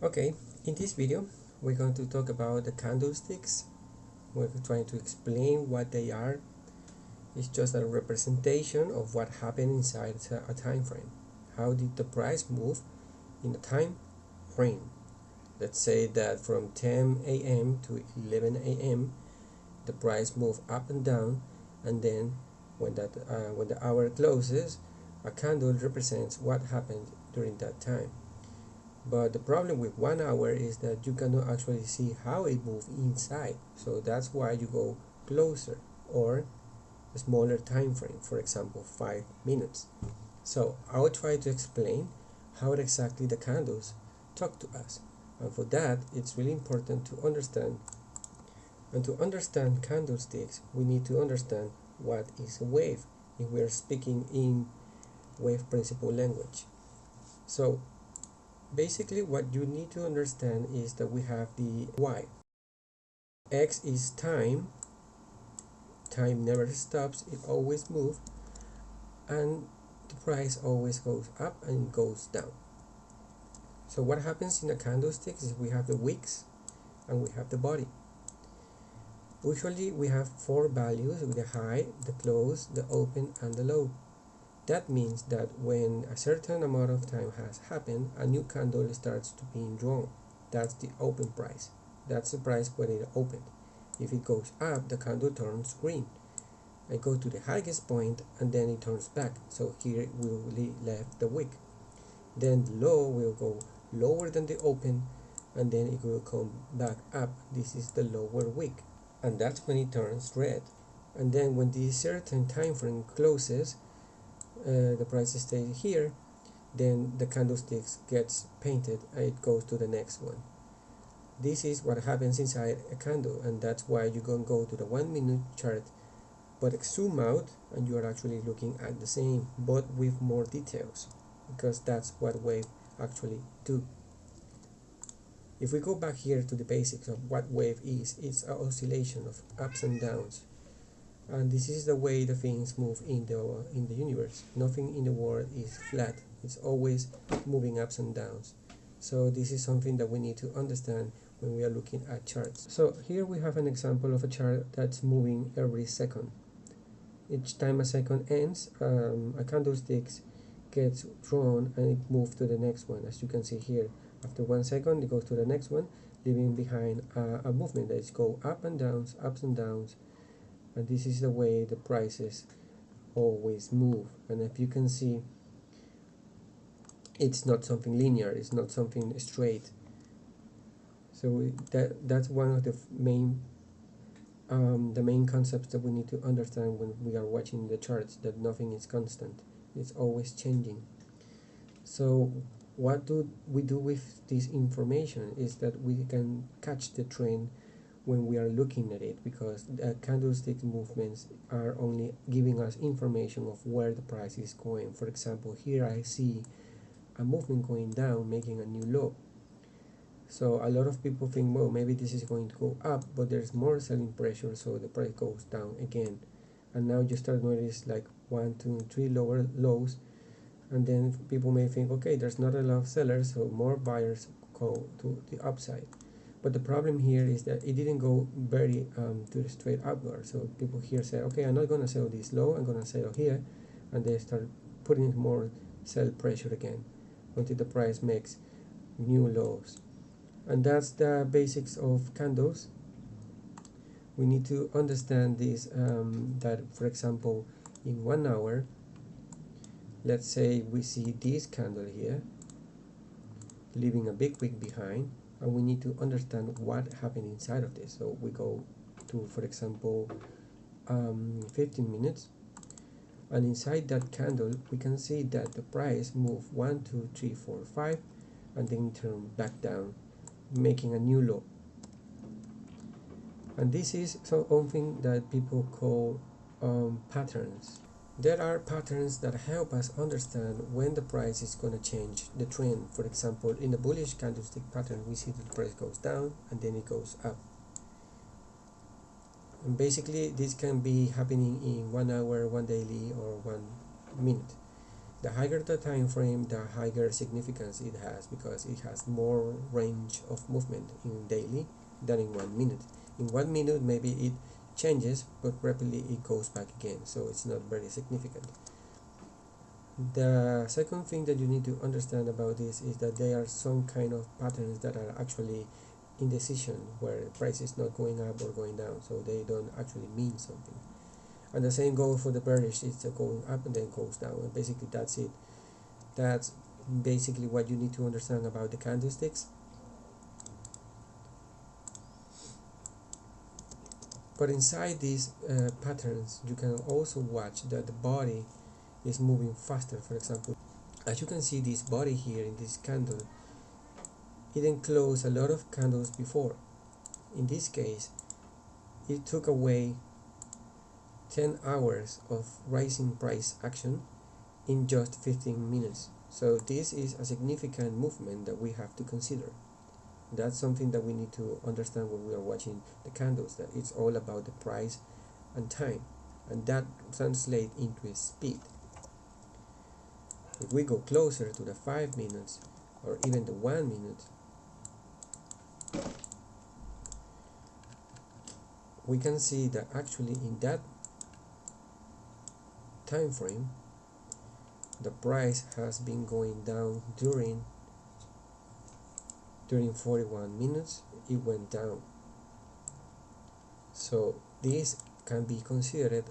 Okay, in this video we're going to talk about the candlesticks. We're trying to explain what they are. It's just a representation of what happened inside a time frame. How did the price move in a time frame? Let's say that from 10 a.m. to 11 a.m. the price moved up and down, and then when the hour closes, a candle represents what happened during that time. But the problem with 1 hour is that you cannot actually see how it moved inside. So that's why you go closer or a smaller time frame, for example 5 minutes. So I will try to explain how exactly the candles talk to us. And for that, it's really important to understand. And to understand candlesticks, we need to understand what is a wave if we are speaking in wave principle language. So basically what you need to understand is that we have the y. X is time. Time never stops, it always moves, and the price always goes up and goes down. So what happens in a candlestick is we have the wicks and we have the body. Usually we have four values with the high, the close, the open, and the low. That means that when a certain amount of time has happened, a new candle starts to be drawn. That's the open price. That's the price when it opened. If it goes up, the candle turns green. I go to the highest point and then it turns back. So here we will left the wick. Then the low will go lower than the open and then it will come back up. This is the lower wick. And that's when it turns red. And then when this certain time frame closes, the price stays here, then the candlestick gets painted and it goes to the next one. This is what happens inside a candle, and that's why you can go to the 1 minute chart but zoom out and you are actually looking at the same but with more details, because that's what wave actually do. If we go back here to the basics of what wave is, it's an oscillation of ups and downs, and this is the way the things move in the universe. Nothing in the world is flat, it's always moving ups and downs. So this is something that we need to understand when we are looking at charts. So here we have an example of a chart that's moving every second. Each time a second ends, a candlestick gets drawn and it moves to the next one. As you can see here, after 1 second it goes to the next one, leaving behind a movement that is go up and downs, ups and downs, and this is the way the prices always move. And if you can see, it's not something linear, it's not something straight. So that's one of the main concepts that we need to understand when we are watching the charts, that nothing is constant, it's always changing. So what do we do with this information is that we can catch the trend when we are looking at it, because the candlestick movements are only giving us information of where the price is going. For example, here I see a movement going down, making a new low. So a lot of people think, well, maybe this is going to go up, but there's more selling pressure, so the price goes down again. And now you start notice like 1, 2, 3 lower lows, and then people may think, okay, there's not a lot of sellers, so more buyers go to the upside. But the problem here is that it didn't go very to the straight upward. So people here say, okay, I'm not going to sell this low, I'm going to sell here, and they start putting more sell pressure again until the price makes new lows. And that's the basics of candles. We need to understand this, that for example in 1 hour, let's say we see this candle here leaving a big wick behind, and we need to understand what happened inside of this. So we go to, for example, 15 minutes, and inside that candle we can see that the price moved 1, 2, 3, 4, 5 and then turn back down, making a new low. And this is something that people call patterns. There are patterns that help us understand when the price is going to change the trend. For example, in the bullish candlestick pattern, we see that the price goes down and then it goes up. And basically this can be happening in 1 hour, 1 daily, or 1 minute. The higher the time frame, the higher significance it has, because it has more range of movement in daily than in 1 minute. In 1 minute maybe it changes, but rapidly it goes back again, so it's not very significant. The second thing that you need to understand about this is that there are some kind of patterns that are actually indecision, where the price is not going up or going down, so they don't actually mean something. And the same goes for the bearish, it's going up and then goes down, and basically that's it. That's basically what you need to understand about the candlesticks. But inside these patterns, you can also watch that the body is moving faster. For example, as you can see, this body here in this candle, it enclosed a lot of candles before. In this case, it took away 10 hours of rising price action in just 15 minutes. So this is a significant movement that we have to consider. That's something that we need to understand when we are watching the candles, that it's all about the price and time, and that translates into a speed. If we go closer to the 5 minutes or even the 1 minute, we can see that actually in that time frame the price has been going down. During 41 minutes it went down. So this can be considered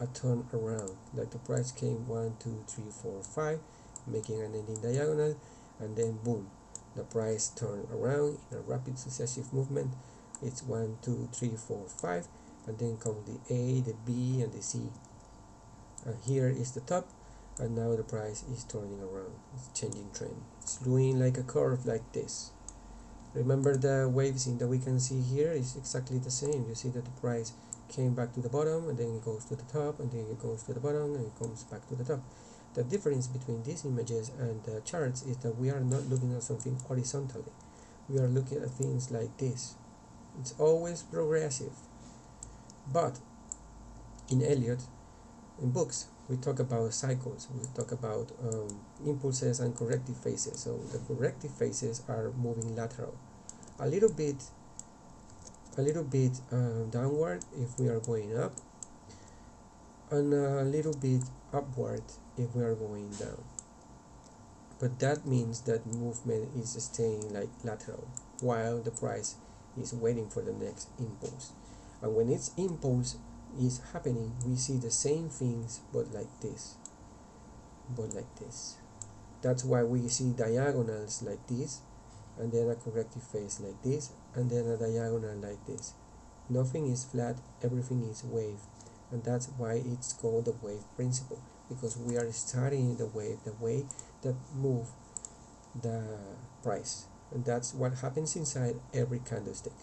a turn around, like the price came 1 2 3 4 5, making an ending diagonal, and then boom, the price turned around in a rapid successive movement. It's 1 2 3 4 5, and then come the A, the B, and the C, and here is the top, and now the price is turning around. It's changing trend. It's doing like a curve like this. Remember the waves that we can see here is exactly the same. You see that the price came back to the bottom, and then it goes to the top, and then it goes to the bottom, and it comes back to the top. The difference between these images and the charts is that we are not looking at something horizontally. We are looking at things like this. It's always progressive. But in Elliott, in books, we talk about cycles. We talk about impulses and corrective phases. So the corrective phases are moving lateral, a little bit downward if we are going up, and a little bit upward if we are going down. But that means that movement is staying like lateral while the price is waiting for the next impulse. And when its impulse is happening, we see the same things, but like this. That's why we see diagonals like this, and then a corrective phase like this, and then a diagonal like this. Nothing is flat, everything is wave, and that's why it's called the wave principle, because we are studying the way that move the price, and that's what happens inside every candlestick.